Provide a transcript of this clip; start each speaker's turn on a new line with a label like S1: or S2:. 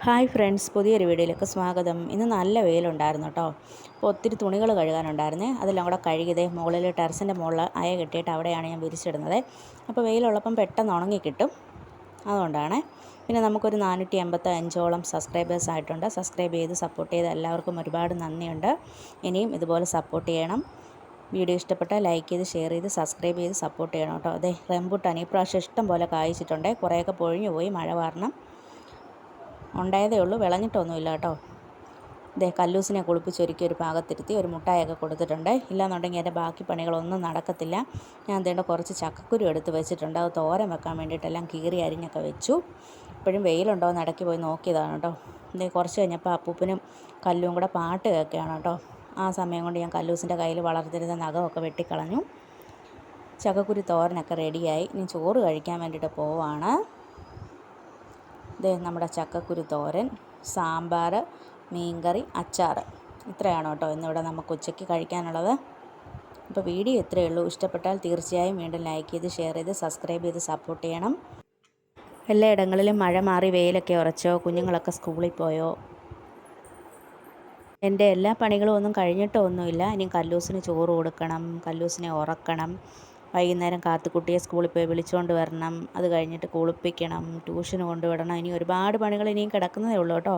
S1: Hi friends, പുതിയൊരു വീഡിയോയിലേക്ക് സ്വാഗതം. ഇന്ന് നല്ല വെയിലുണ്ടായിരുന്നു കേട്ടോ. അപ്പോൾ ഒത്തിരി തുണികൾ കഴുകാനുണ്ടായിരുന്നേ. അതെല്ലാം കൂടെ കഴുകിയതേ മുകളിൽ ടെറസിൻ്റെ മുകളിൽ അയ കെട്ടിയിട്ട് അവിടെയാണ് ഞാൻ വിരിച്ചിടുന്നത്. അപ്പോൾ വെയിലുള്ളപ്പം പെട്ടെന്ന് ഉണങ്ങി കിട്ടും, അതുകൊണ്ടാണ്. പിന്നെ നമുക്കൊരു 485ഓളം സബ്സ്ക്രൈബേഴ്സ് ആയിട്ടുണ്ട്. സബ്സ്ക്രൈബ് ചെയ്ത് സപ്പോർട്ട് ചെയ്ത് എല്ലാവർക്കും ഒരുപാട് നന്ദിയുണ്ട്. ഇനിയും ഇതുപോലെ സപ്പോർട്ട് ചെയ്യണം. വീഡിയോ ഇഷ്ടപ്പെട്ടാൽ ലൈക്ക് ചെയ്ത് ഷെയർ ചെയ്ത് സബ്സ്ക്രൈബ് ചെയ്ത് സപ്പോർട്ട് ചെയ്യണം കേട്ടോ. അതെ, റംബൂട്ടാൻ ഈ പ്രാവശ്യം ഇഷ്ടം പോലെ കായ്ച്ചിട്ടുണ്ട്. കുറേയൊക്കെ പൊഴിഞ്ഞു പോയി മഴ കാരണം. ഉണ്ടായതേ ഉള്ളൂ, വിളഞ്ഞിട്ടൊന്നുമില്ല കേട്ടോ. ഇതേ കല്ലൂസിനെ കുളിപ്പിച്ചൊരുക്കി ഒരു പാകത്തിരുത്തി ഒരു മുട്ടായൊക്കെ കൊടുത്തിട്ടുണ്ട്. ഇല്ലാന്നുണ്ടെങ്കിൽ എൻ്റെ ബാക്കി പണികളൊന്നും നടക്കത്തില്ല. ഞാൻ അതേണ്ട കുറച്ച് ചക്കക്കുരു എടുത്ത് വെച്ചിട്ടുണ്ട്. അത് തോരൻ വെക്കാൻ വേണ്ടിയിട്ടെല്ലാം കീറി അരിഞ്ഞൊക്കെ വെച്ചു. ഇപ്പോഴും വെയിലുണ്ടോ എന്ന് ഇടയ്ക്ക് പോയി നോക്കിയതാണ് കേട്ടോ. ഇതേ കുറച്ച് കഴിഞ്ഞപ്പോൾ അപ്പൂപ്പനും കല്ലും കൂടെ പാട്ട് കേൾക്കുകയാണ് കേട്ടോ. ആ സമയം കൊണ്ട് ഞാൻ കല്ലൂസിൻ്റെ കയ്യിൽ വളർത്തിരുന്ന നഖമൊക്കെ വെട്ടിക്കളഞ്ഞു. ചക്കക്കുരു തോരനൊക്കെ റെഡിയായി. ഇനി ചോറ് കഴിക്കാൻ വേണ്ടിയിട്ട് പോവാണ്. നമ്മുടെ ചക്കക്കുരു തോരൻ, സാമ്പാർ, മീൻകറി, അച്ചാർ, ഇത്രയാണ് കേട്ടോ ഇന്നിവിടെ നമുക്ക് ഉച്ചയ്ക്ക് കഴിക്കാനുള്ളത്. അപ്പോൾ വീഡിയോ ഇത്രയേ ഉള്ളൂ. ഇഷ്ടപ്പെട്ടാൽ തീർച്ചയായും വീണ്ടും ലൈക്ക് ചെയ്ത് ഷെയർ ചെയ്ത് സബ്സ്ക്രൈബ് ചെയ്ത് സപ്പോർട്ട് ചെയ്യണം. എല്ലായിടങ്ങളിലും മഴ മാറി വെയിലൊക്കെ ഉറച്ചോ? കുഞ്ഞുങ്ങളൊക്കെ സ്കൂളിൽ പോയോ? എൻ്റെ എല്ലാ പണികളും ഒന്നും കഴിഞ്ഞിട്ടൊന്നുമില്ല. ഇനി കല്ലൂസിന് ചോറ് കൊടുക്കണം, കല്ലൂസിനെ ഉറക്കണം, വൈകുന്നേരം കാത്തുക്കുട്ടിയെ സ്കൂളിൽ പോയി വിളിച്ചുകൊണ്ട് വരണം, അത് കഴിഞ്ഞിട്ട് കുളിപ്പിക്കണം, ട്യൂഷന് കൊണ്ടുവിടണം. ഇനി ഒരുപാട് പണികൾ ഇനിയും കിടക്കുന്നതേ ഉള്ളൂ കേട്ടോ.